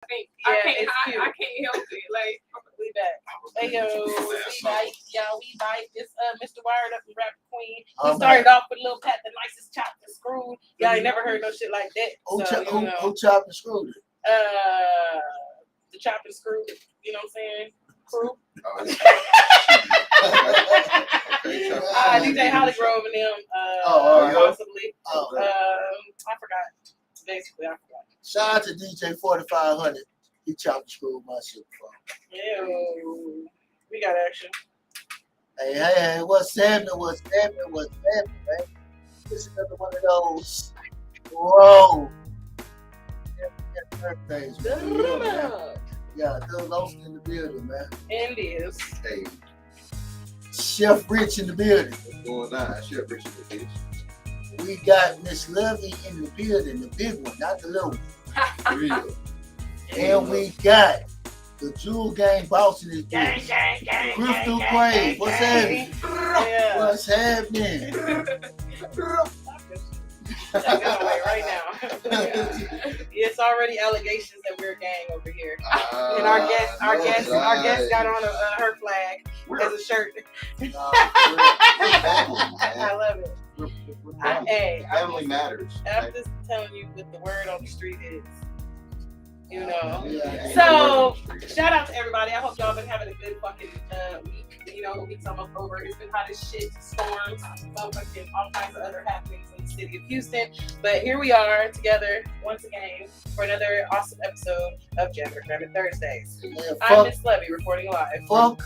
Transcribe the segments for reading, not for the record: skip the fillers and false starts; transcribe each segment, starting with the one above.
I can't help it. Like, we back. Hey yo, we bite. It's Mr. Wired Up and Rap Queen. We started off with a little Pat the Nicest chopped and screwed. Y'all ain't never heard no shit like that. Who chopped and screwed it? The chopped and screwed. You know what I'm saying? Crew. DJ Hollygrove and them. Possibly. I forgot. Basically, I forgot. Shout out to DJ 4500. He chopped and screwed my shit before. Ew. We got action. Hey, what's happening, man? This is another one of those. Whoa. Birthdays. Yeah, those in the building, man. And is. Hey. Chef Rich in the building. What's going on? Chef Rich in the building. We got Miss Lovey in the building, the big one, not the little one. Real. And we got the Jewel Gang boss in this Gang. Crystal Crave. What's happening? What's happening? Right now. It's already allegations that we're a gang over here. And our guest got on her flag as a shirt. I love it. Family matters. I'm just telling you what the word on the street is. You know. Yeah. So shout out to everybody. I hope y'all been having a good fucking week. You know, the week's almost over. It's been hot as shit, storms, motherfucking all kinds of other happenings in the city of Houston. But here we are together once again for another awesome episode of Jammitorcrammit Thursdays. Man, I'm Miss Levy reporting live. Fuck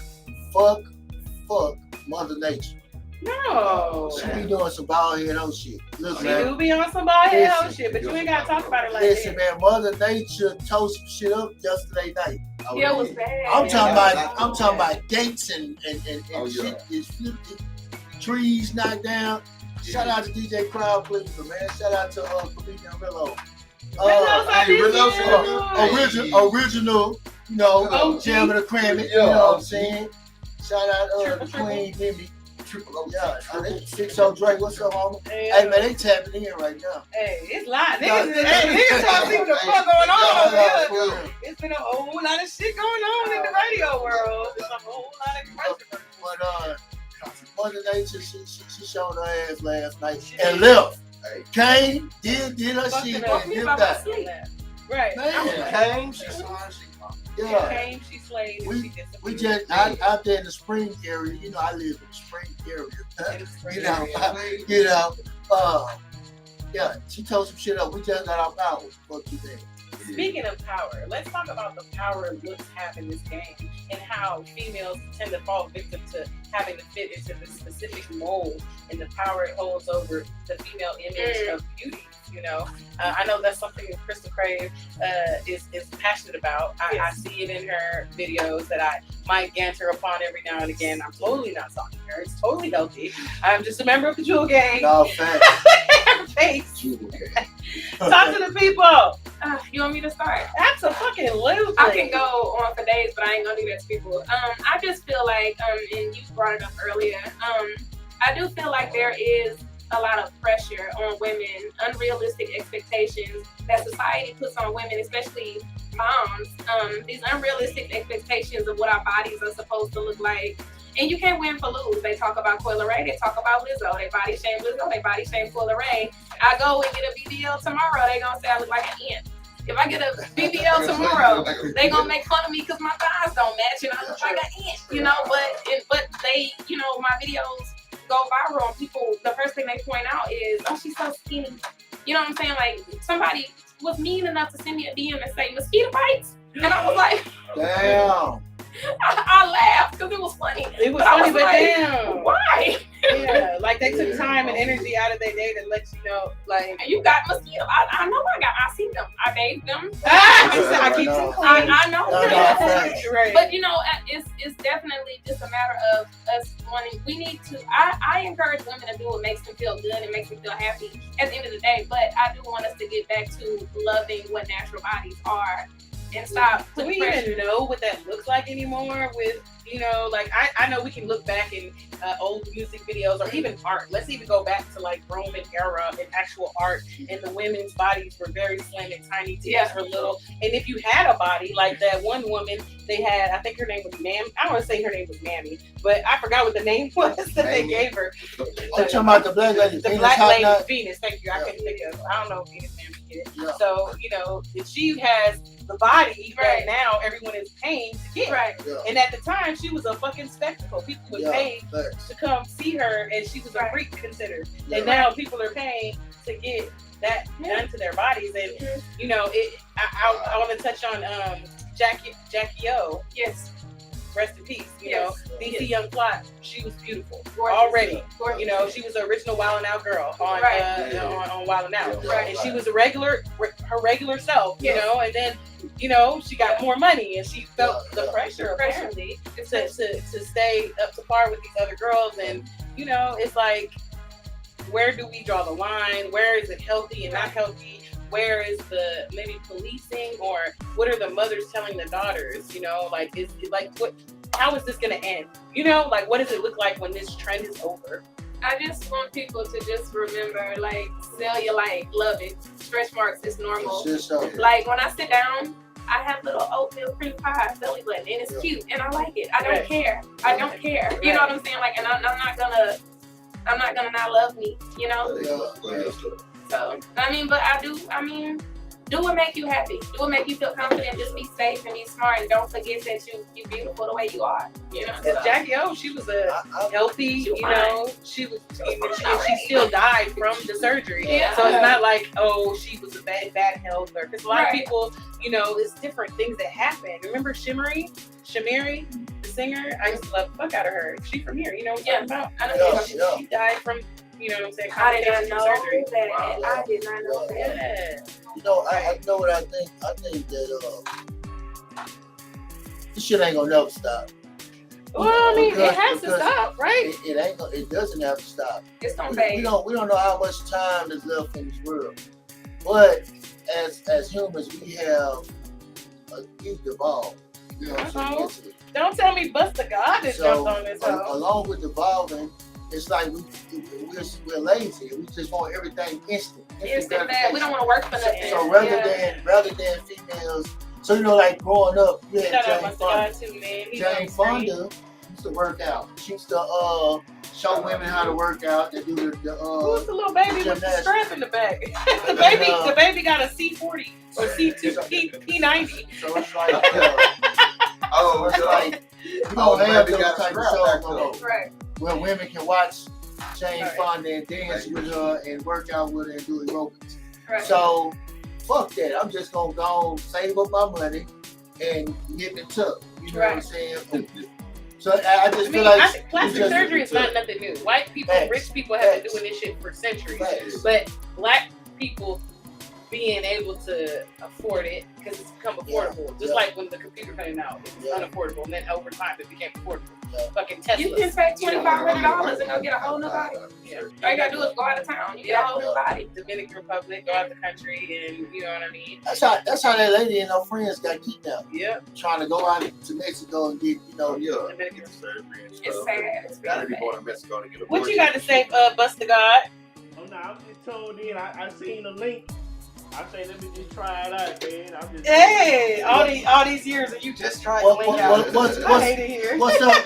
Mother Nature. No. She be doing some bald head hoe shit. Look, She man. do be on some bald head hoe shit, but you ain't gotta talk about it like Listen, that. man, Mother Nature tore some shit up yesterday night. Yeah, it was bad. I'm talking about gates and shit is flipped, trees knocked down. Shout out to DJ Crowd Cleveland, man. Shout out to Comedian Rillo. Original, you know, Jammitorcrammit, you know what I'm saying? Shout out to Queen Demi. Yeah, 6-0 Drake, what's up, homie? Hey, man, they tapping in right now. Hey, it's live. Niggas trying to see what the fuck going on over here. It's been a whole lot of shit going on in the radio world. There's a whole lot of controversy. But Mother Nature, she showed her ass last night and left. Came, did her shit, and dipped out. Right. Man, She saw her, she caught. Yeah. Came, she slayed, and she disappeared. We just out there in the spring area. You know, I live in the spring area. Yeah, she told some shit up. We just got our power. What you think? Speaking of power, let's talk about the power looks have in this game and how females tend to fall victim to having to fit into this specific mold and the power it holds over the female image of beauty. You know, I know that's something that Crystal Crave is passionate about. I see it in her videos that I might ganter upon every now and again. I'm totally not talking to her. It's totally healthy. I'm just a member of the Jewel Gang. No, thanks. Thanks. Jewel Gang. Talk to the people. You want me to start? Absolutely. I can go on for days, but I ain't gonna do that to people. I just feel like, and you brought it up earlier. I do feel like there is a lot of pressure on women, unrealistic expectations that society puts on women, especially moms. These unrealistic expectations of what our bodies are supposed to look like. And you can't win for lose. They talk about Coyle Ray, they talk about Lizzo, they body shame Lizzo, they body shame Coyle Ray. I go and get a BBL tomorrow, they gonna say I look like an ant. If I get a BBL tomorrow, they gonna make fun of me because my thighs don't match and I look like an ant, you know. But they, you know, my videos go viral and people, the first thing they point out is, oh, she's so skinny. You know what I'm saying? Like, somebody was mean enough to send me a DM and say mosquito bites, and I was like, damn. I laughed because it was funny. It was funny, but like, damn. Why? Yeah, like they took time and energy out of their day to let you know, like, and you got mosquito. I know I see them. I bathed them. I keep them clean. I know. Right. But you know, it's definitely just a matter of us wanting. We need to. I encourage women to do what makes them feel good and makes them feel happy at the end of the day. But I do want us to get back to loving what natural bodies are and stop. Do we even know what that looks like anymore with You know, like I know we can look back in old music videos or even art. Let's even go back to like Roman era and actual art, and the women's bodies were very slim and tiny, titties were little. And if you had a body like that one woman, they had, I think her name was I don't want to say her name was Mammy, but I forgot what the name was that they gave her. I'm talking about the black lady. The black lady, Venus. Thank you. I couldn't think of. I don't know if Venus Mammy did. Yeah. So you know, if she has the body that now everyone is paying to get. Right. Yeah. And at the time, she was a fucking spectacle. People would pay to come see her, and she was a freak considered. Yeah. And now people are paying to get that done to their bodies. And you know, I want to touch on Jackie O. Yes. Rest in peace. You know, DC Young Plot. She was beautiful already. You know, she was the original Wild 'N Out girl on Wild 'N Out, and she was her regular self. You know, and then you know she got more money, and she felt the pressure apparently to stay up to par with these other girls. And you know, it's like, where do we draw the line? Where is it healthy and not healthy? Where is the maybe policing, or what are the mothers telling the daughters? You know, like is it like what? How is this gonna end? You know, like what does it look like when this trend is over? I just want people to just remember, like, cellulite, love it. Stretch marks is normal. Like when I sit down, I have little oatmeal cream pie belly button, and it's cute, and I like it. I don't care. I don't care. You know what I'm saying? Like, and I'm not gonna not love me. You know. So, I mean, but do what make you happy. Do what make you feel confident. Just be safe and be smart, and don't forget that you're beautiful the way you are. You know, Jackie O, she was a healthy. You know, she was, and she still died from the surgery. Yeah. So it's not like, oh, she was a bad health, or because a lot of people, you know, it's different things that happen. Remember Shamiri, the singer? I used to love the fuck out of her. She from here, you know what I'm talking about? I know she died from. You know what I'm saying? I did not know that. I did not know that. Yeah. You know, I know what I think. I think that this shit ain't gonna never stop. Well, I mean, it has to stop, right? It ain't. It doesn't have to stop. It's gonna fade. We don't know how much time is left in this world, but as humans, we have evolved. You know, don't tell me Busta God is jumped on this. Along with evolving. It's like we're lazy. We just want everything instant. Instant that we don't want to work for nothing. So rather than females, so you know, like growing up, you had Jane Fonda used to work out. She used to show women how to work out. They do who's the little baby with the strap in the back? the baby got a C40 or C2 P90. So it's like you don't have those type of shows no more. Right. Where women can watch Jane Fonda and dance with her and work out with her and do aerobics. Right. So, fuck that. I'm just going to go save up my money and get the tuck. You know what I'm saying? So, I just feel like plastic surgery is not nothing new. White people, rich people have been doing this shit for centuries. But black people being able to afford it because it's become affordable. Just like when the computer came out, it was unaffordable, and then over time it became affordable. Fucking Tesla. You can pay $2,500 and go get a whole new body. All you gotta do is go out of town. You get a whole new body. Dominican Republic, go out the country, and you know what I mean. That's how that lady and her friends got kidnapped. Yeah. Trying to go out to Mexico and get Dominican surgery and stuff. It's sad. It's gotta be going to Mexico to get a What you got to say, Busta God? Oh no, I'm just told in. I seen the link. I say let me just try it out, man. I'm just hey, all these years and you just tried to link out. I hate it here. What's up,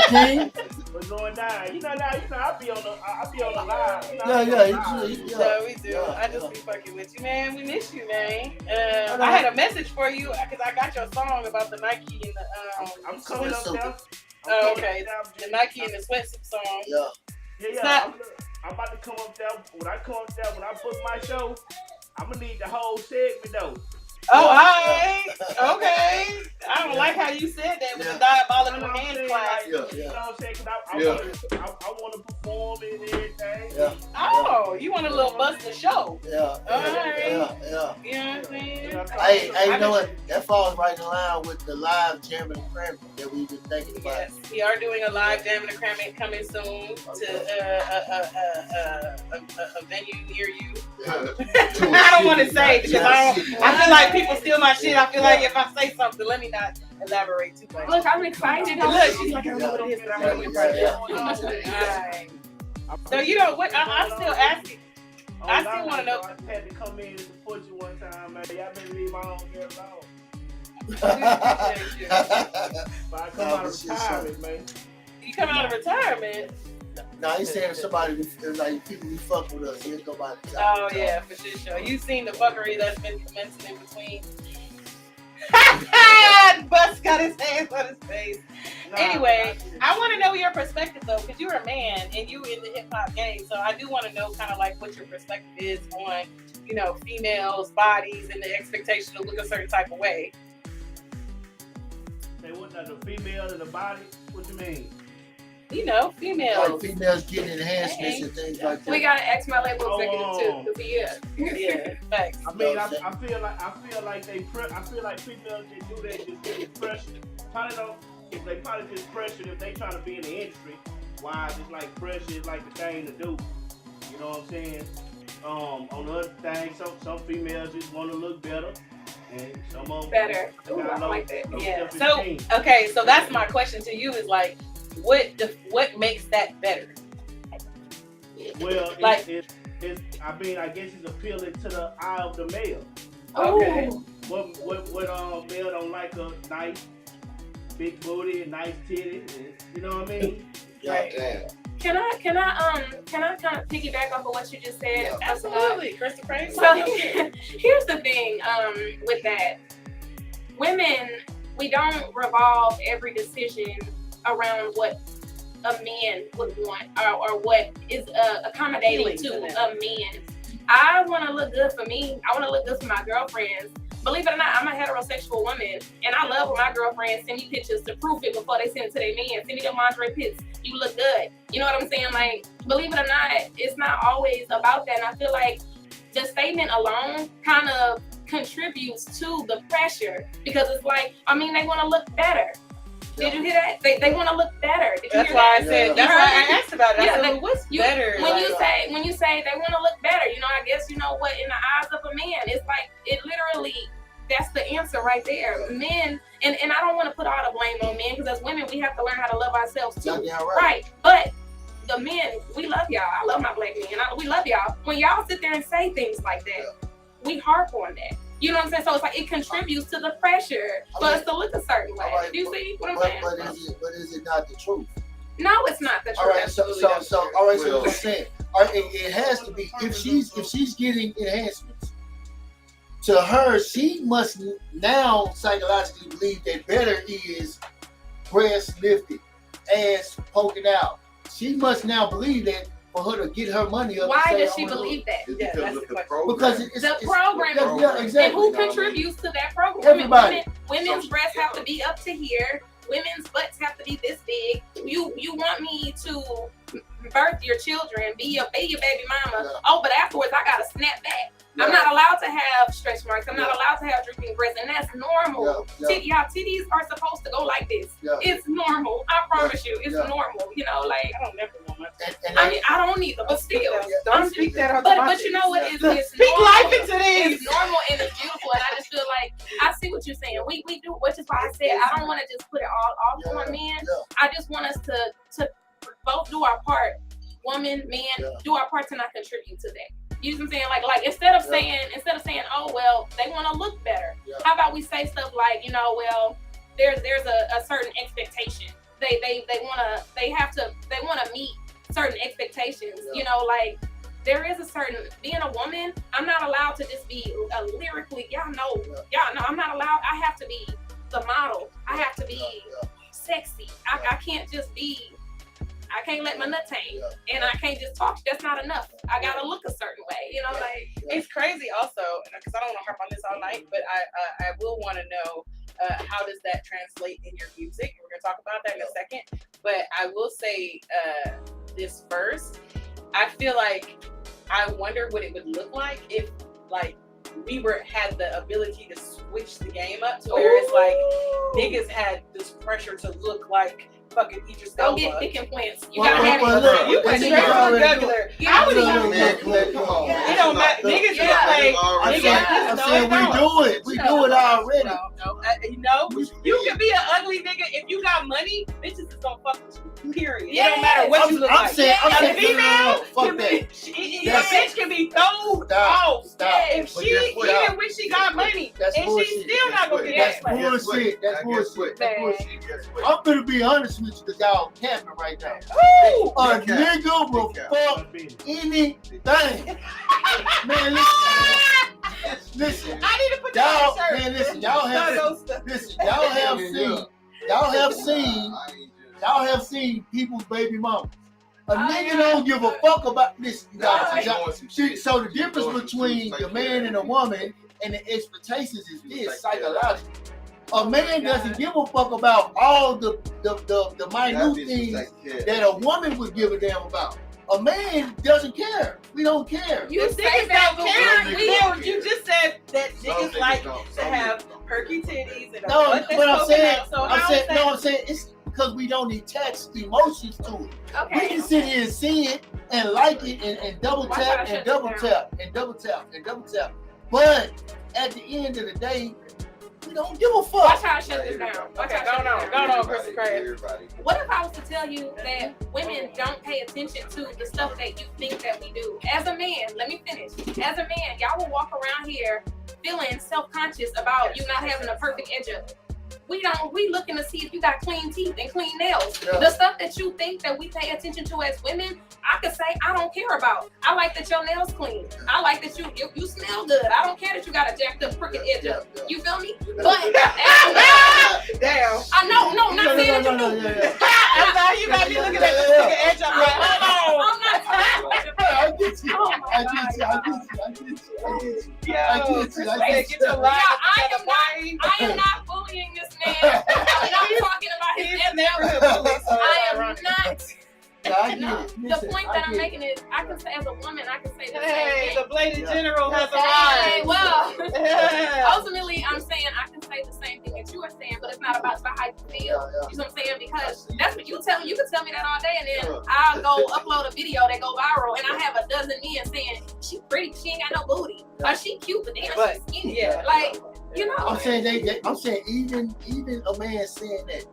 King? What's going down? You know, I be on the live. You know, Yeah, we do. I just be fucking with you, man. We miss you, man. I had a message for you because I got your song about the Nike and the I'm coming up there. Oh, okay. The Nike and the sweatsuit song. Yeah. I'm about to come up there. When I come up there, when I book my show, I'm gonna need the whole segment though. Oh, all right. Okay. I don't like how you said that with the diabolical hand clap. You know what I'm saying? Cause I want to perform and everything. Yeah. Oh, you want a little Busta show? Yeah. All right. Yeah. You know what I'm saying? Hey, you know what? That falls right in line with the live Jammitorcrammit that we've been thinking about. Yes, we are doing a live Jammitorcrammit coming soon to a venue near you. I don't want to say because I feel like people steal my shit. I feel like if I say something, let me not elaborate too much. Look, I'm excited. Look, she's like, I don't know what it is, but I'm going to right. So you know what? I'm still asking. I still want to know. I had to come in and support you one time, man. Y'all been leave my own girl alone. But I come out of retirement, man. You come out of retirement? No, he's saying somebody like people who fuck with us. He'll go by the time. Oh yeah, for sure. You've seen the fuckery that's been commencing in between. Bus got his hands on his face. Anyway, I want to know your perspective though, because you're a man and you in the hip hop game. So I do want to know kind of like what your perspective is on, you know, females' bodies and the expectation to look a certain type of way. They want the female in the body. What you mean? You know, females. Like females getting enhancements and things like that. We gotta ask my label executive too, because he is. Yeah, facts. I mean, I feel like females that do that just get pressured. Probably don't. If they probably just pressured if they trying to be in the industry. Why it's like pressure is like the thing to do. You know what I'm saying? On the other thing, some females just want to look better, and some of them Better. Ooh, I like that. Yeah. So okay, so that's my question to you is like, what makes that better? Well, like, it's I mean, I guess it's appealing to the eye of the male. Okay. What male don't like a nice big booty and nice titties, you know what I mean? Right. Can I kind of piggyback off of what you just said? Yeah, absolutely, Christopher. So here's the thing with that. Women, we don't revolve every decision around what a man would want or what is accommodating to a man. I want to look good for me. I want to look good for my girlfriends. Believe it or not, I'm a heterosexual woman, and I love when my girlfriends send me pictures to proof it before they send it to their man. Send me their lingerie pics. You look good. You know what I'm saying? Like, believe it or not, it's not always about that. And I feel like the statement alone kind of contributes to the pressure because it's like, I mean, they want to look better. Did you hear that? They want to look better. Did you That's hear why that? I said. That's why I asked about it. I said, well, what's better? When you say they want to look better, you know, I guess you know what in the eyes of a man, it's like it literally. That's the answer right there. Men, and I don't want to put all the blame on men because as women we have to learn how to love ourselves too. Yeah, right. But the men, we love y'all. I love my black men. We love y'all. When y'all sit there and say things like that, we harp on that. You know what I'm saying? So it's like it contributes to the pressure for us to look a certain way. Right, Do you see what I'm saying? But is it not the truth? No, it's not the truth. All right, so all right, so what I'm saying, all right, it has to be if she's getting enhancements. To her, she must now psychologically believe that better is breast lifted, ass poking out. She must now believe that for her to get her money up. Why does she believe that? Yeah, that's the question. Because it's the program. Yeah, exactly. And who contributes to that program? Everybody. Women's breasts have to be up to here. Women's butts have to be this big. You want me to birth your children, be your baby mama. Yeah. Oh, but afterwards I gotta snap back. Yeah. I'm not allowed to have stretch marks. I'm not allowed to have drooping breasts, and that's normal. Y'all titties are supposed to go like this. Yeah. It's normal. I promise you, it's normal. You know, like I don't never want my. I mean, I don't either, but still, don't speak that. But you know what? It's speak normal. Life into this. It's normal and it's beautiful, and I just feel like I see what you're saying. We do, which is why I said I don't want to just put it all off on men. I just want us to both do our part. Woman, man, do our part to not contribute to that. You know what I'm saying? Like instead of saying, oh well, they want to look better. How about we say stuff like, you know, well, there's a certain expectation. They want to meet certain expectations. You know, like there is a certain being a woman. I'm not allowed to just be lyrically. Y'all know. I'm not allowed. I have to be the model. I have to be sexy. I can't just be. I can't let my nuts hang, and I can't just talk. That's not enough. I gotta look a certain way, you know. Like it's crazy, also, because I don't want to harp on this all night, but I will want to know how does that translate in your music. We're gonna talk about that in a second, but I will say this first. I feel like I wonder what it would look like if like we had the ability to switch the game up to where it's like niggas had this pressure to look like fucking Idris Don't Elba. get thick implants. You Well, gotta have well, it. look, You that's can niggas straight already from jugular. Yeah. I would Look, even. man, come on. It don't matter. Niggas Yeah. look like. I'm Niggas, saying we do it. We do it already. No, you can be an ugly nigga if you got money. Bitches is gonna fuck with you. Period. It Yes. don't matter what you look I'm like. saying, A no, female fuck can that. be, a bitch can be thrown Stop. off. Stop. If But she, guess what? even when she got money, That's and bullshit. she's still not gonna get That's that money. bullshit. That's bullshit. That's Man. bullshit. I'm gonna be honest with you because y'all capping right now. Woo! A nigga will fuck anything. Man, listen. I need to put Y'all, that on a shirt. man, listen. Y'all have seen people's baby mamas. A nigga don't give a fuck about this. You guys, so the difference between the man and a woman and the expectations is this psychological. A man doesn't give a fuck about all the minute things that a woman would give a damn about. A man doesn't care. We don't care. You say niggas that, don't but care. we- Yeah, you just said that niggas like to have perky titties and a No, butt that's but I'm poking saying, out. So how is that? I'm saying it's because we don't attach emotions to it. We Okay. can sit here and see it and like it and double Why tap not shut and double this tap and double tap and double tap. But at the end of the day, we don't give a Watch fuck. how I shut this down. Watch Okay, how I shut this down. go on, Crystal Crab. What if I was to tell you that women don't pay attention to the stuff that you think that we do? As a man, let me finish. As a man, y'all will walk around here feeling self-conscious about you not having a perfect edge up. We looking to see if you got clean teeth and clean nails. Yeah. The stuff that you think that we pay attention to as women, I could say I don't care about. I like that your nails clean. I like that you smell good. I don't care that you got a jacked up crooked edge up. You feel me? But Damn. I know, no, not saying that you do. That's how you got me looking at this nigga edge up like, hold on. I'm not talking I get you. Oh my I get you. I get you. I get you. I get you. Yo, I get you. Crystal, I get get you. your line I together, boy. am not bullying this man. I'm not talking about his He's edge never up. a bully, so I it's am ironic. not. Yeah, I get No, it. the Listen, point I that I'm get it. making is, I can say as a woman, I can say the Hey, same the thing. bladed Yeah. general has Hey, arrived. well, Yeah. ultimately, I'm saying I can say the same thing that you are saying, but it's not about how you feel. Yeah, You know what I'm saying? Because that's what you tell me. You can tell me that all day, and then I'll go upload a video that go viral, and I have a dozen men saying she pretty, she ain't got no booty, or she cute, but damn, But, she's skinny. yeah. Like, you know. I'm saying I'm saying even a man saying that,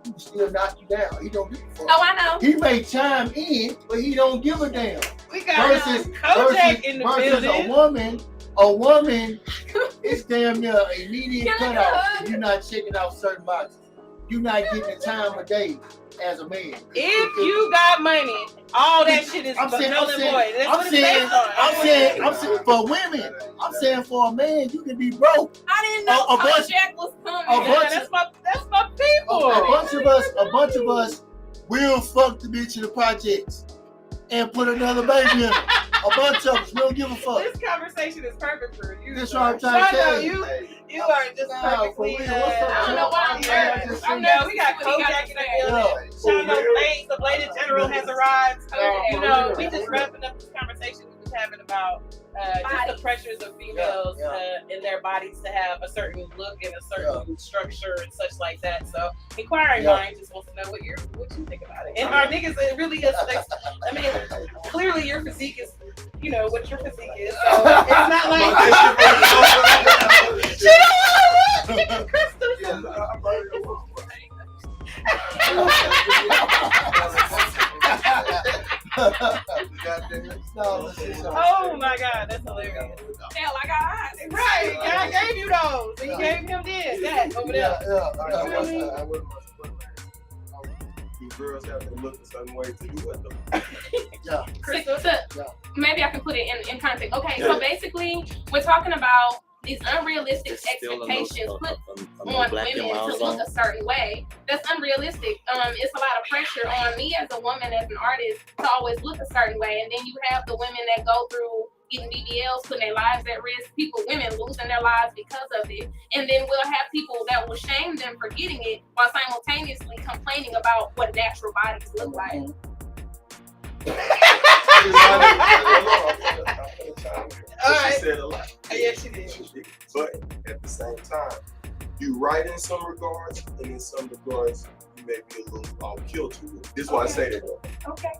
he still knock you down. He don't give a fuck. Oh, I know. He may chime in, but he don't give a damn. We got Kojak in the versus building. a woman, it's damn near an immediate Can I get a cutout. hug? You're not checking out certain boxes. You're not getting the time of day as a man. If you got money, all that shit is I'm saying- null and void. That's I'm what it's saying- based on. I'm saying for women. I'm saying for a man, you can be broke. I didn't know A bunch- Jack was coming. a bunch- That's my people. A bunch of us will fuck the bitch in the projects and put another baby in her. A bunch of us, we don't give a fuck. This conversation is perfect for you. That's what I'm trying to tell you. You are just Nah, perfectly. for real. What's up, I don't know why I'm Yeah, nervous. just I'm saying. nervous. We got to see what he Kojak got in to the say. building. Shout out Banks, the bladed general has arrived. Yeah, You for know, real. we just wrapping up this conversation we was having about just the pressures of females in their bodies to have a certain look and a certain structure and such like that. So, inquiring mind just wants to know what you think about it. And our niggas, it really is. I mean, clearly your physique is, you know, what your physique is. So it's not like oh my God, that's hilarious. Hell, I got eyes. Right, God gave you those, and He gave him this, that over there. Girls have to look a certain way to do it. Maybe I can put it in context. Okay, so basically, we're talking about these unrealistic expectations put on women to look a certain way. That's unrealistic. It's a lot of pressure on me as a woman, as an artist, to always look a certain way. And then you have the women that go through getting BBLs, putting their lives at risk, women losing their lives because of it. And then we'll have people that will shame them for getting it while simultaneously complaining about what natural bodies look like. chime in. All She right. said a lot. Yeah, she did. But at the same time, you right in some regards, and in some regards, you may be a little off kilter with it. This is why I say that. Okay.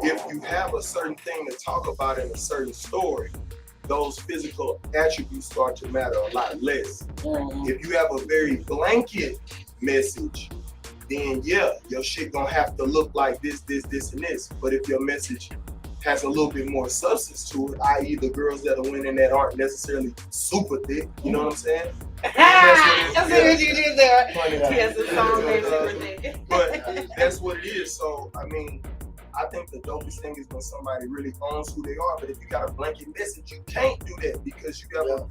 If you have a certain thing to talk about in a certain story, those physical attributes start to matter a lot less. If you have a very blanket message, then yeah, your shit gonna have to look like this, and this. But if your message has a little bit more substance to it, i.e. the girls that are winning that aren't necessarily super thick, you know what I'm saying? I see what you did there. Yeah. Yes, the song name super thick. But that's what it is. So, I mean, I think the dopest thing is when somebody really owns who they are. But if you got a blanket message, you can't do that because you have a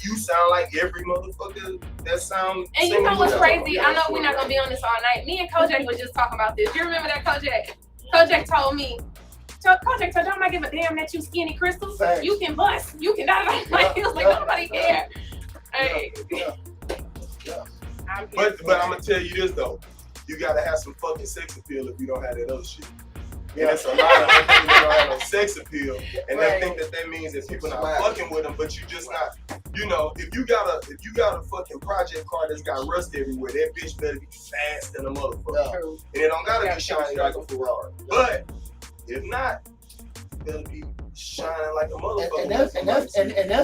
you sound like every motherfucker that sound. And you know what's crazy? I know we're not gonna be on this all night. Me and Kojak was just talking about this. You remember that, Kojak? Kojak told me. Kojak told you, I'm not give a damn that you skinny crystals. Thanks. You can bust. You can die. He was like, nobody care. Hey. But I'm gonna tell you this though, you gotta have some fucking sex appeal if you don't have that other shit. Yeah, there's a lot of people that don't have no sex appeal, and they think that means that people not fucking with them, but you just not. You know, if you got a fucking project car that's got rust everywhere, that bitch better be fast than a motherfucker, and it don't gotta be shiny like a Ferrari. But if not, it better be shining like a motherfucker. And that's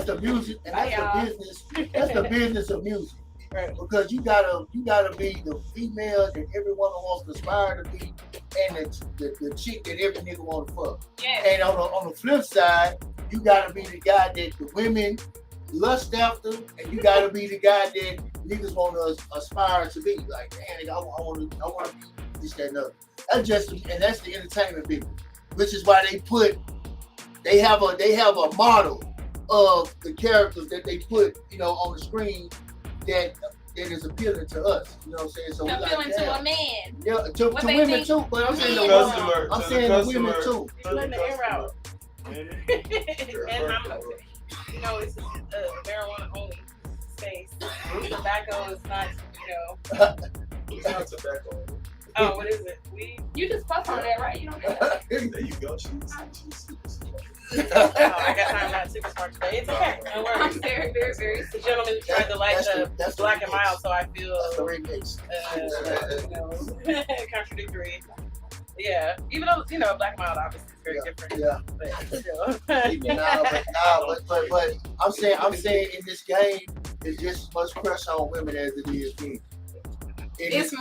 the music, and that's the business. That's the business of music. Right. Because you gotta be the female that everyone wants to aspire to be, and the chick that every nigga want to fuck. Yes. And on the flip side, you gotta be the guy that the women lust after, and you gotta be the guy that niggas want to aspire to be. Like, man, I want to be this, that, and other. That's the entertainment business, which is why they have a model of the characters that they put, on the screen that is appealing to us. You know what I'm saying? So appealing to a man. Yeah, to women too. But I'm saying the customer. I'm saying the women too. Letting the air out. And it's a marijuana only space. Tobacco is not, It's not tobacco. Oh, what is it? Weed? You just puff on that, right? You don't know. There you go. I got time not super smart today. It's okay. No worries. I'm very, very, very. The gentleman tried to light the black and mild, so I feel contradictory. Yeah, even though black and mild obviously is very different. Yeah, but still. but I'm saying in this game, it's just as much pressure on women as it is men. It's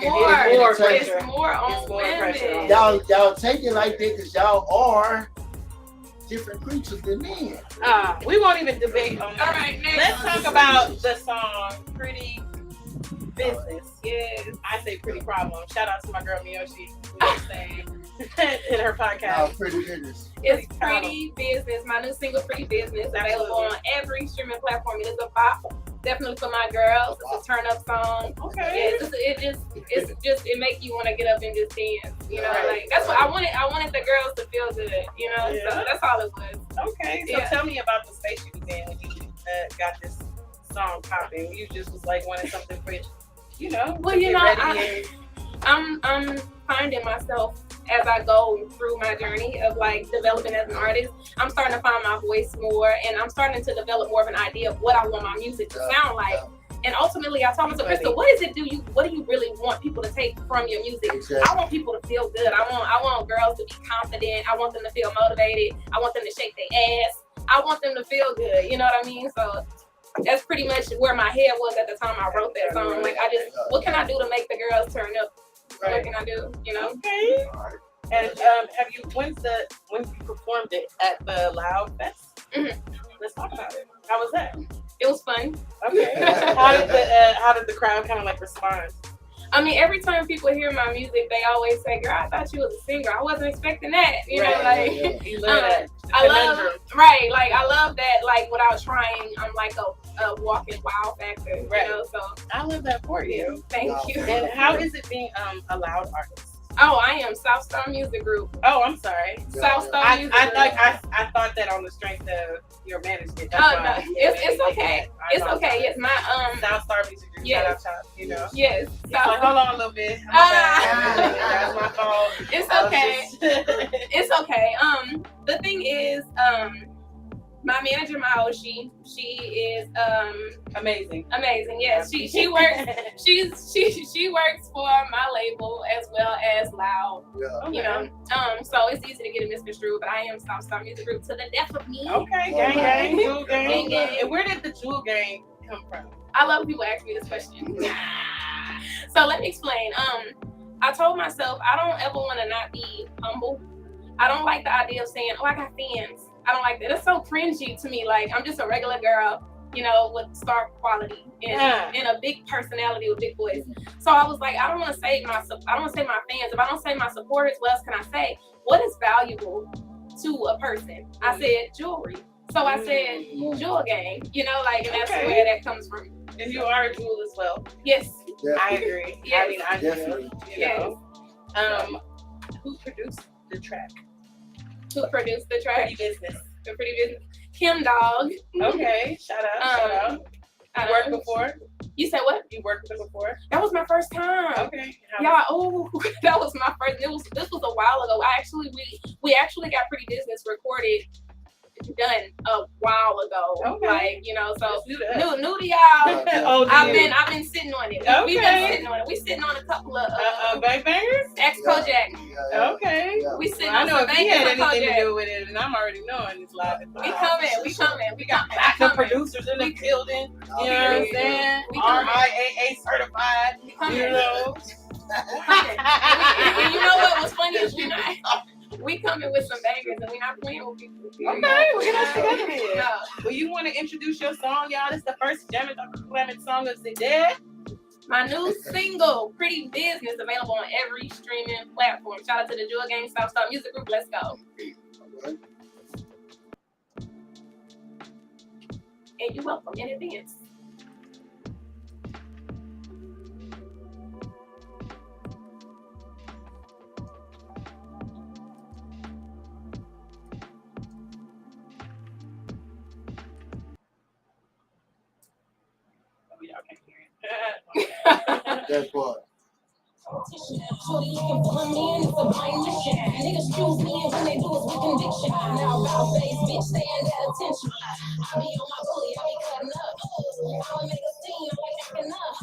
more on women. Y'all take it like that because y'all are different creatures than men. We won't even debate on that. All right, next. Let's talk about the song Pretty Business. Yes, I say Pretty Problem. Shout out to my girl Miyoshi, who was saying in her podcast. Pretty Business. It's Pretty Business. My new single, Pretty Business, available on every streaming platform. It is a bop. Definitely for my girls. It's a turn up song. Okay. Yeah, it make you want to get up and just dance. Like that's what I wanted. I wanted the girls to feel good. Yeah. So that's all it was. Okay. So tell me about the space you was in when you got this song popping. You just was like wanting something for I'm finding myself as I go through my journey of like developing as an artist. I'm starting to find my voice more, and I'm starting to develop more of an idea of what I want my music to sound like. And ultimately, I told myself, Crystal, what do you really want people to take from your music? Exactly. I want people to feel good. I want girls to be confident. I want them to feel motivated. I want them to shake their ass. I want them to feel good. You know what I mean? So that's pretty much where my head was at the time I wrote that song. Like, what can I do to make the girls turn up? What can I do? Okay. And when you performed it at the Loud Fest? Mm-hmm. Let's talk about it. How was that? It was fun. Okay. How did the crowd kind of like respond? I mean, every time people hear my music, they always say, "Girl, I thought you was a singer. I wasn't expecting that." You love that. I love that. Like, without trying, I'm like a walking wow factor. Right. So I love that for you. Thank you. And how is it being a Loud artist? Oh, I am South Star Music Group. Oh, I'm sorry. South Star Music Group. I thought that on the strength of your management. No, it's okay. It's okay. Yes, my South Star Music Group. Yes. Shout out, Yes. Like, hold on a little bit. That's my fault. It's okay. It's okay. The thing is, My manager, my Oshi, she is amazing. Amazing, yes. She works. She works for my label as well as Loud. Yeah. You know, so it's easy to get it misconstrued. But I am Stop Music Group to the death of me. Okay, gang, Jewel gang. And where did the Jewel gang come from? I love people ask me this question. So let me explain. I told myself I don't ever want to not be humble. I don't like the idea of saying, "Oh, I got fans." I don't like that. It's so cringy to me. Like, I'm just a regular girl, you know, with star quality and a big personality with big voice. So I was like, I don't want to say my fans. If I don't say my supporters, what else can I say? What is valuable to a person? I said jewelry. So I said jewel gang. You know, like, and that's where that comes from. And you are a jewel as well. Yes. Definitely. I agree. Yes. I mean, I Definitely. do. You know. Who produced the track? Who produced the track? Pretty Business. The Pretty Business. Kim Dog. Okay, shout out. You worked before? You said what? You worked with them before? That was my first time. Okay. Yeah, that was my first. This was a while ago. We actually got Pretty Business recorded, done a while ago. Okay. Like, you know, so new to y'all. I've been sitting on it. We've been sitting on it. We sitting on a couple of bang bangers. Ex Kojak. Okay. Yeah. We sitting I on know some if he had bangers anything Kojak. to do with it, and I'm already knowing it's live. We coming. We got The producers in the building. You know what I'm saying? We coming. RIAA certified. We coming. You know. And you know what was funny is we coming with some bangers and we not playing with people. Okay, we're gonna together then. No. Well, you want to introduce your song, y'all? This is the first Jammitorcrammit song of the day. My new single, Pretty Business, available on every streaming platform. Shout out to the Jewel Gang Stop Music Group. Let's go. Right. And you're welcome in advance. Y'all can't hear it. That part. Shorty looking for a man, it's a blind mission. Niggas choose me and when they do it's with conviction. Now about face, bitch, stand at attention. I be on my bully, I be cutting up. I'ma make a scene, I like acting up.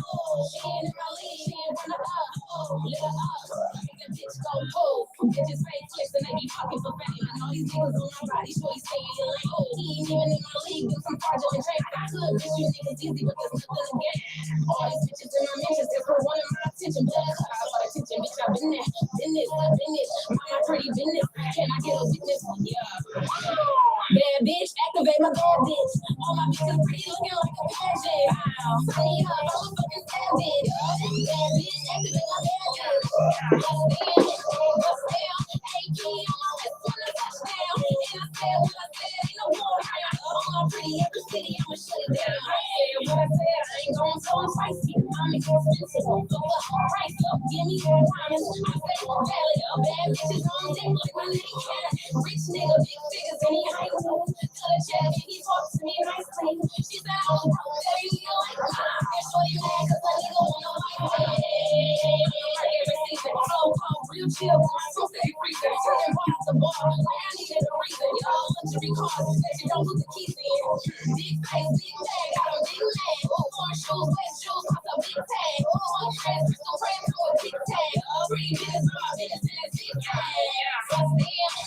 She ain't in my league, she ain't running up. Lit her up, make the bitch go pull. Bitches fake flicks and they be fucking for fame. I know these niggas on my body, shorty stay in your lane. He ain't even in my league, do some fraudulent trade. I could bitch you niggas easy, but there's nothing to gain. All these bitches in my mentions, they're for wanting my attention. But I want attention, bitch, I've been there. Business, my pretty business. Can I get a witness? Yeah. Bad bitch, activate my bad bitch. All my bitches pretty looking like a pageant. Sign me up, I'm a fucking savage. Bad bitch, activate my bad bitch. Bust down, AK on my wrist when I touch down. And I said what I said, ain't no war. All my pretty every city, I'ma shut it down. I said what I said, I ain't going so spicy. I'm expensive, so the whole price up. Give me your promise, I say valid. Bad bitches on dick like my name cat. Rich nigga, big figures, and he high too. Cut a check and he talk to me nicely. She said I was broke, baby, you like and shorty mad cause my nigga wanna like every season. So real chill, my so steady freezing. Turning bar to bar, like I needed a reason. Y'all luxury cars that you don't put the keys in. Big face, big bag, got a big man. Orange shoes, wet shoes, with a big tag. One dress, crystal frames, with a big tag. Pretty business, my business, and it's big tag.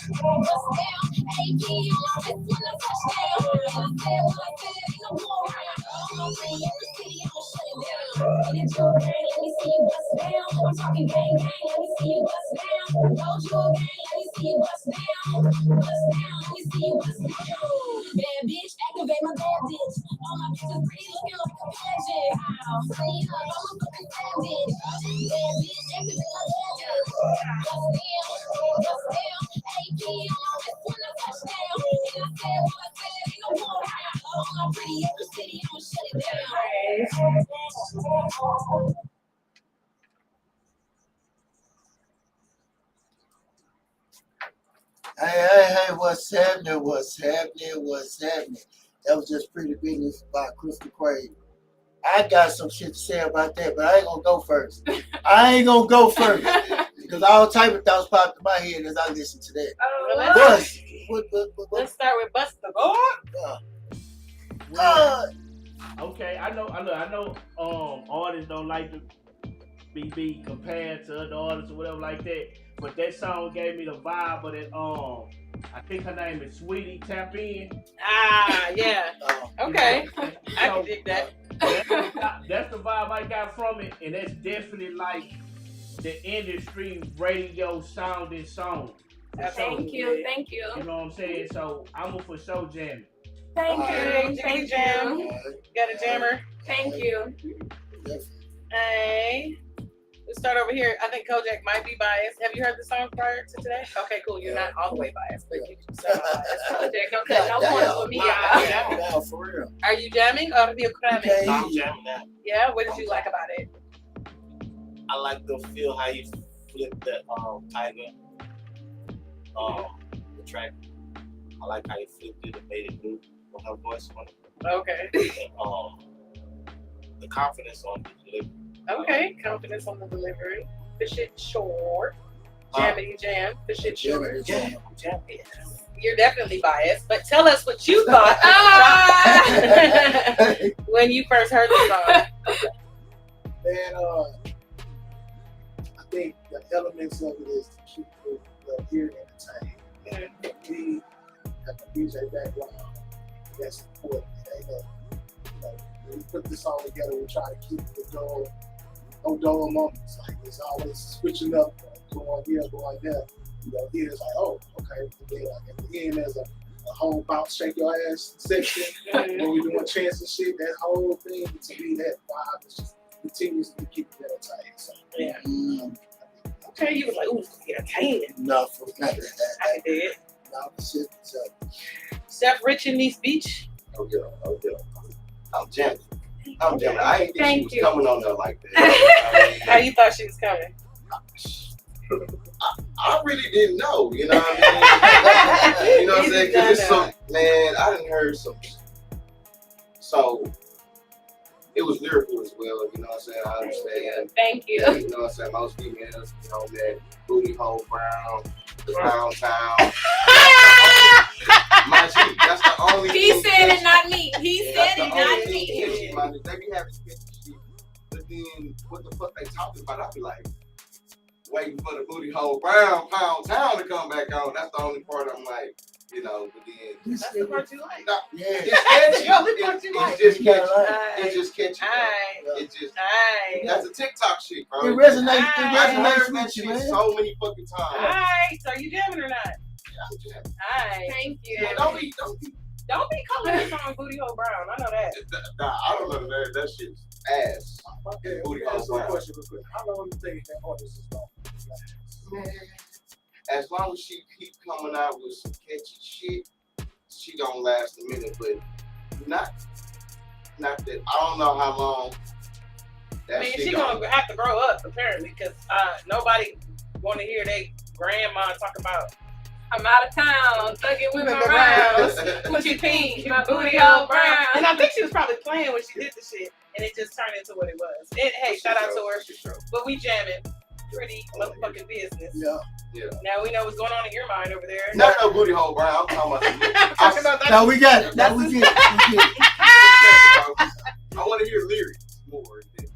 Bust down, AP on my wrist when I touch down. I said what I said, ain't no more around. I'm free every city, I'ma shut it down. Get it, Jewel gang, let me see you bust down. I'm talking gang, gang, let me see you bust down. Go Jewel gang, let me see you bust down. Bust down, let me see you bust down. Bad bitch, activate my bad bitch. All my bitches pretty looking like a pageant. Sign me up, I'm a fucking savage. Bad bitch, activate my bad bitch. Bust down, AP on my wrist when I touch down. And I said what I said, ain't no more around. All my pretty every city, I'ma shut it down. Hey, what's happening? That was just Pretty Business by Crystal Craig. I got some shit to say about that, but I ain't gonna go first. Because all type of thoughts popped in my head as I listened to that. Oh, But Let's start with Buster. Okay, I know. Artists don't like to be compared to other artists or whatever like that. But that song gave me the vibe of that. I think her name is Sweetie. Tap in. Yeah. Okay, I can dig that. That's the vibe I got from it, and that's definitely like the industry radio sounding song. Thank you. You know what I'm saying? So I'm a for sure jam. Thank you. Jam. Got a jammer. Thank you. Hey. Let's start over here. I think Kojak might be biased. Have you heard the song prior to today? Okay, cool. You're not all the way biased, but you sound biased. Kojak, don't cut no points with me, y'all. Wow, for real. Are you jamming or Jammitorcrammit? Okay. I'm jamming that. Yeah. What did you like about it? I like the feel how you flip that Tiger the track. I like how you flipped it and made it new with her voice on it. Okay. And, the confidence on the delivery. Okay. Confidence on the delivery. The shit short. Jammity jam. The shit short. Yeah, I'm jamming. You're definitely biased, but tell us what you thought when you first heard the song. Man, I think the elements of it is to keep the ear entertained. And me, at the DJ background, that's important. It ain't when we put this all together, we try to keep the dull moments. Like it's always switching up, going here, going there. Here it's like, oh, okay. And then like at the end, there's a whole bounce, shake your ass section. When we doing chants and shit, that whole thing to be that vibe is just continues to keep it entertained. So, Yeah. Okay, you was like, ooh, entertaining. No, for that. I did. No, shit. So, Chef Rich in East Beach. Oh yeah. I'm jamming. I ain't think Thank she you. was coming on there like that. How you thought she was coming? I really didn't know, you know what I mean? You know what I'm saying? Because it's some, man, I done heard some. So, it was lyrical as well, you know what I'm saying? I understand. Thank you. Yeah, you know what I'm saying? Most females, that booty hole brown, the brown town. My G, that's the only He thing said that- it, not me. He said that's it, the not only me. thing catchy, my nigga. They be having sketchy shit, but then what the fuck they talking about? I be like, waiting for the booty hole brown pound town to come back on. That's the only part I'm like, but then That's the part you like. nah, yeah. it's catchy. The only part you like. It's just catchy. Alright. It's just catchy. bro. Alright. It just Alright. that's a TikTok shit, bro. It resonates. I It heard resonates that with you, shit man. so many fucking times. Alright. So you jamming or not? I'm jamming. Alright. Thank you. Yeah, don't be. Don't be calling this song Booty Hole Brown. I know that. Nah, I don't know that shit's ass. Okay, Booty let me hole ask you a brown. question real quick. How long do you think that artist is going? As long as she keep coming out with some catchy shit, she gonna last a minute, but not that. I don't know how long. That I mean, shit she gonna have to grow up apparently, because nobody want to hear they grandma talk about. I'm out of town, thugging with my rounds. Pussy pink, my booty all brown. And I think she was probably playing when she did the shit, and it just turned into what it was. And hey, shout out to her. But we jamming. Pretty motherfucking business. Yeah. Now we know what's going on in your mind over there. No booty hole, Brown. I'm talking about. I'm talking about that. No, we got it. No, we get it. We get it. I want to hear lyrics more than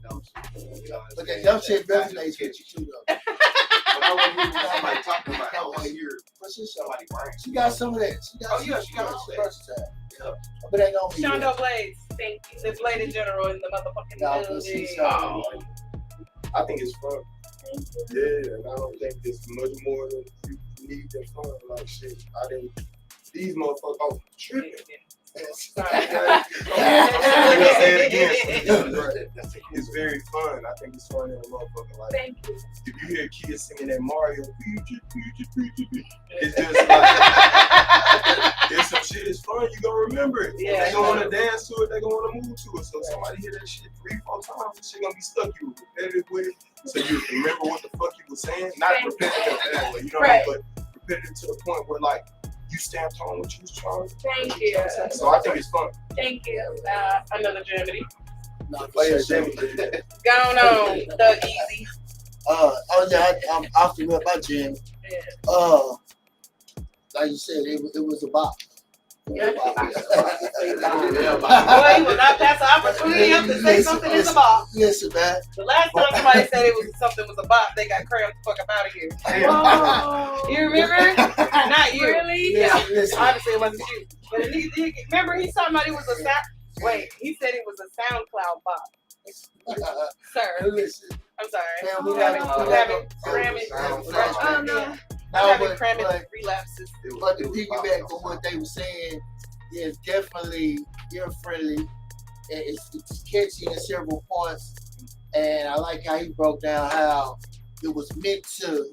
dumb shit. But that dumb shit resonates with you too, though. But I want to hear what somebody talking about. I want to hear What's this? somebody brain. She got some of that. She got She got all that. versatile. Yeah. But ain't gonna be Shondo Blades. Thank you. The Blade in general in the motherfucking No, but building. she's I think it's fun. Yeah, and I don't think there's much more than you need than fun. Like shit, these motherfuckers tripping. It's very fun. I think it's fun in a motherfucker. Like Thank you. if you hear kids singing that Mario, it's just like it's some shit. It's fun. You gonna remember it. Yeah. They gonna wanna dance to it. They gonna wanna move to it. So somebody hear that shit 3-4 times, this shit gonna be stuck. You were repetitive with it, so you remember what the fuck you were saying. Not repetitive that way, you know, Right. but repetitive to the point where like you stamped on what you was trying. Thank you. So I think it's fun. Thank you. Another Germany. Players, Jimmy. Going on, Thug Easy. I'm off the rip. I jam. like you said, it was a bop. Boy, he will not pass the opportunity up to say something is a bop. Listen, man. The last time somebody said something was a bop, they got crammed the fuck up out of here. Whoa. You remember? Not you. Really? Listen. Honestly, it wasn't you. But remember, he talking about it was a sound. Wait, he said it was a SoundCloud bop. Sir, Listen. I'm sorry. Man, I'm having cramming relapses. But to piggyback on what they were saying, yeah, it's definitely ear friendly. It's catchy in several points, and I like how he broke down how it was meant to,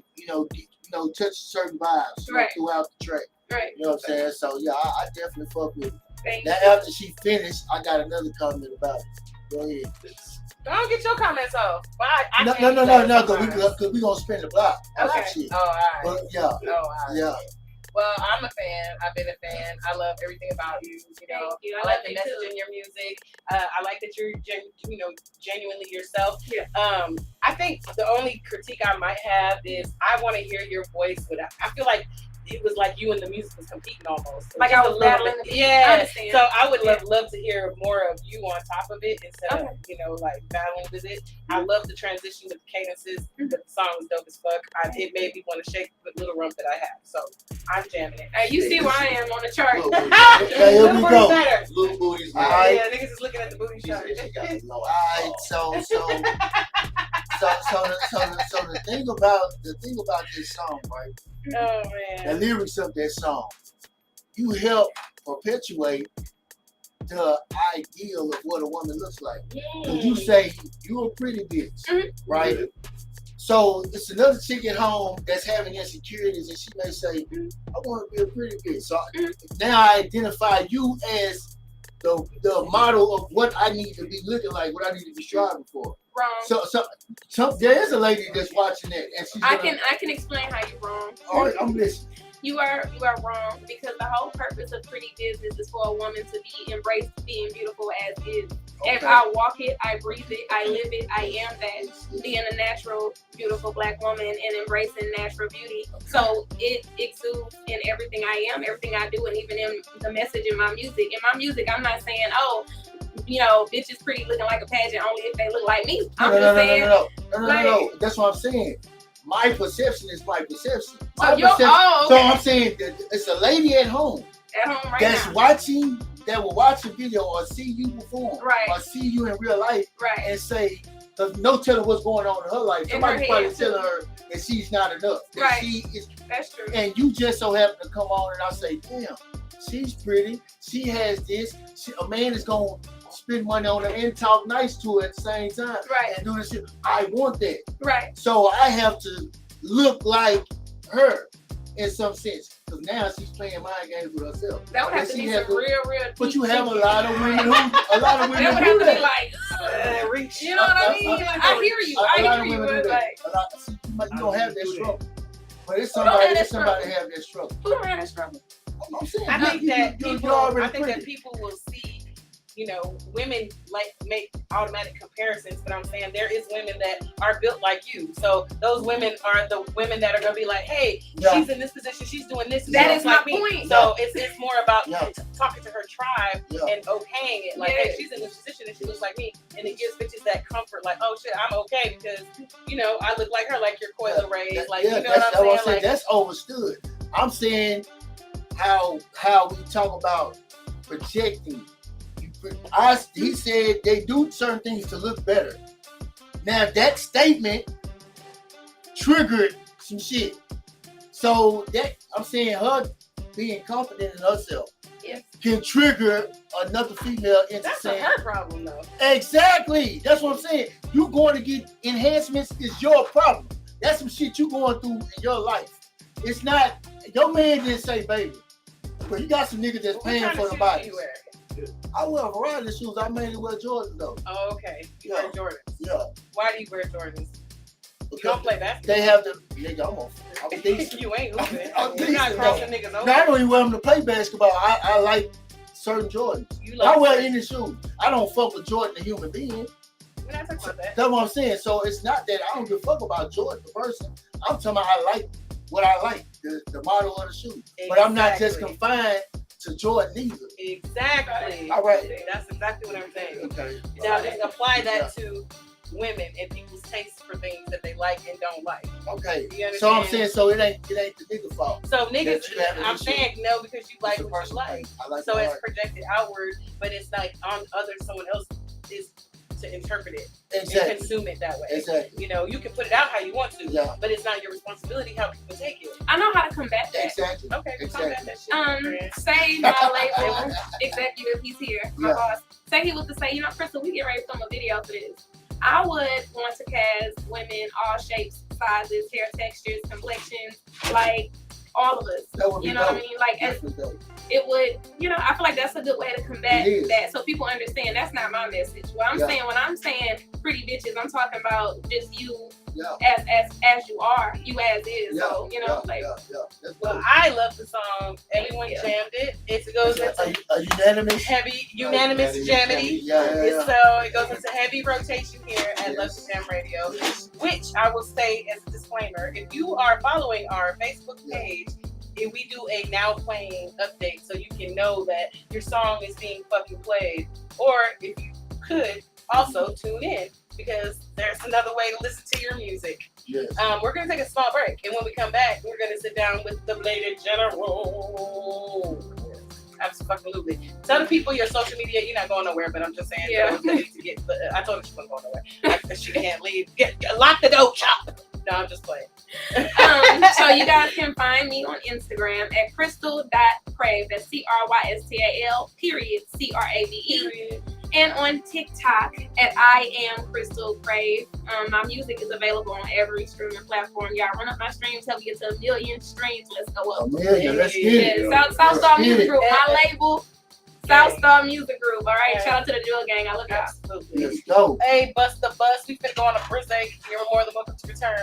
touch certain vibes throughout the track. Right. You know what I'm saying? So yeah, I definitely fuck with it. Thank Now you. after she finished, I got another comment about it. Go ahead. Don't get your comments off. But I No, can't because we gonna spin the block. Okay. Shit. Oh, all right. But yeah, Oh, all right. yeah. Well, I'm a fan. I've been a fan. I love everything about you. You know, Thank you. I I like love the you message too. in your music. I like that you're, genuinely yourself. Yeah. I think the only critique I might have is I want to hear your voice. I feel like it was like you and the music was competing almost. Like I was battling. I Yeah. understand. So I would love to hear more of you on top of it instead of, like battling with it. I love the transition with the cadences. The song was dope as fuck. It made me want to shake the little rump that I have. So I'm jamming it. Hey, you see where I am on the chart. Okay, here we go. Better. Little booties, man. Alright. Yeah, niggas is looking at the booty She chart. said she got no. Alright, so the thing about this song, right? Oh The man. lyrics of that song, you help perpetuate the ideal of what a woman looks like. Cause you say you're a pretty bitch, right? So it's another chick at home that's having insecurities, and she may say, "I want to be a pretty bitch." So now I identify you as the model of what I need to be looking like, what I need to be striving for. Wrong. So there is a lady that's watching that, and she's I can explain how you're wrong. All right, I'm listening. You are wrong because the whole purpose of pretty business is for a woman to be embraced being beautiful as is. If I walk it, I breathe it, I live it, I am that. Being a natural, beautiful black woman and embracing natural beauty. So it exudes in everything I am, everything I do, and even in the message in my music. In my music, I'm not saying, bitches pretty looking like a pageant only if they look like me. I'm just saying. No. That's what I'm saying. My perception is my perception. Okay. So I'm saying that it's a lady at home At home right that's now. watching, that will watch a video or see you perform, Right. or see you in real life, Right. and say, "Cause no telling what's going on in her life." In Somebody's her probably head, telling too. her that she's not enough. That Right. she is, That's true. and you just so happen to come on, and I say, "Damn, she's pretty. She has this. A man is gonna spend money on her and talk nice to her at the same time, Right. and do this shit. I want that. Right. So I have to look like her in some sense, because now she's playing mind games with herself. That would have And to she be has some to- real But you deep have a thinking. lot of women who, That would have do to that. be like, Reach. you know what I mean? I hear you. A lot I of hear you. women do But that. like, See, you don't have that struggle, but it's Who don't have somebody. that It's somebody struggle? have that struggle. who don't have that struggle? I'm saying, I think you're that people will see, women like make automatic comparisons, but I'm saying there is women that are built like you. So those women are the women that are gonna be like, hey, she's in this position, she's doing this. That is my like me. point. So it's more about Yeah. talking to her tribe Yeah. and okaying it. Like, hey, she's in this position and she looks like me, and it gives bitches that comfort. Like, oh shit, I'm okay because I look like her, like your coil rays. Like, that's what I'm saying? Like, that's overstood. I'm saying how we talk about projecting. He said they do certain things to look better. Now that statement triggered some shit. So that I'm saying her being confident in herself can trigger another female into that's saying her problem though. exactly. That's what I'm saying. You going to get enhancements is your problem. That's some shit you going through in your life. It's not your man didn't say baby, but you got some niggas that's paying for the body. I wear a variety of shoes. I mainly wear Jordans though. Oh, okay. You wear Jordans. Yeah. Why do you wear Jordans? You Because don't play basketball. they have the nigga. I'm decent. You ain't hooping. I'm You're not decent, crossing niggas over. Now, I don't even wear them to play basketball. I like certain Jordans. You I like wear any shoes. I don't fuck with Jordan, the human being. We're not talking about that. That's what I'm saying. So it's not that I don't give a fuck about Jordan, the person. I'm talking about I like what I like, the model of the shoe. But I'm not just confined to Jordan either. Exactly. All right. That's exactly what I'm saying. Okay. Now just apply that to women and people's tastes for things that they like and don't like. Okay. You understand? So I'm saying, so it ain't the nigga fault. So niggas, That you have an I'm issue. saying no because you like It's a what you personal like. thing. I like So my it's art. projected outward, but it's like on someone else is to interpret it Exactly. and consume it that way. Exactly. You know, you can put it out how you want to, Yeah. but it's not your responsibility how people take it. I know how to combat that. Exactly. Okay, combat that shit. Say my label executive, he's here, my Yeah. boss. Say he was to say, you know, Crystal, we get ready to film a video for this. I would want to cast women, all shapes, sizes, hair textures, complexions, like all of us. That would be You know what I dope. mean? Like, as That's dope. it would, you know, I feel like that's a good way to combat It is. that, so people understand that's not my message. What I'm Yeah. saying, when I'm saying pretty bitches, I'm talking about just you Yeah. as you are, you as is. Yeah. So, you know, like, That's Well, dope. I love the song. Everyone Yeah. jammed it. It goes into A unanimous. heavy, unanimous jammity. Yeah. So it goes into heavy rotation here at Love to Jam Radio, which I will say as a disclaimer, if you are following our Facebook page, and we do a now playing update so you can know that your song is being fucking played, or if you could also tune in because there's another way to listen to your music. Yes. We're gonna take a small break, and when we come back, we're gonna sit down with the Bladed General. Absolutely. Tell the people your social media. You're not going nowhere, but I'm just saying. Yeah. To get, I told her she wasn't going nowhere. She can't leave. Lock the door, chop. No, I'm just playing. So you guys can find me on Instagram at crystal.crave. That's CRYSTAL _CRAVE. And on TikTok at I am Crystal Crave. My music is available on every streaming platform. Y'all run up my streams, help me get to 1 million streams. Let's go up. A million. Let's get it. South Star Let's get Music it. Group, my label. South Star Music Group. All right, shout out to the Drill Gang. I look out. Absolutely. Let's go. Hey, Bust the Bus. We finna go on a birthday. You're more than welcome to return.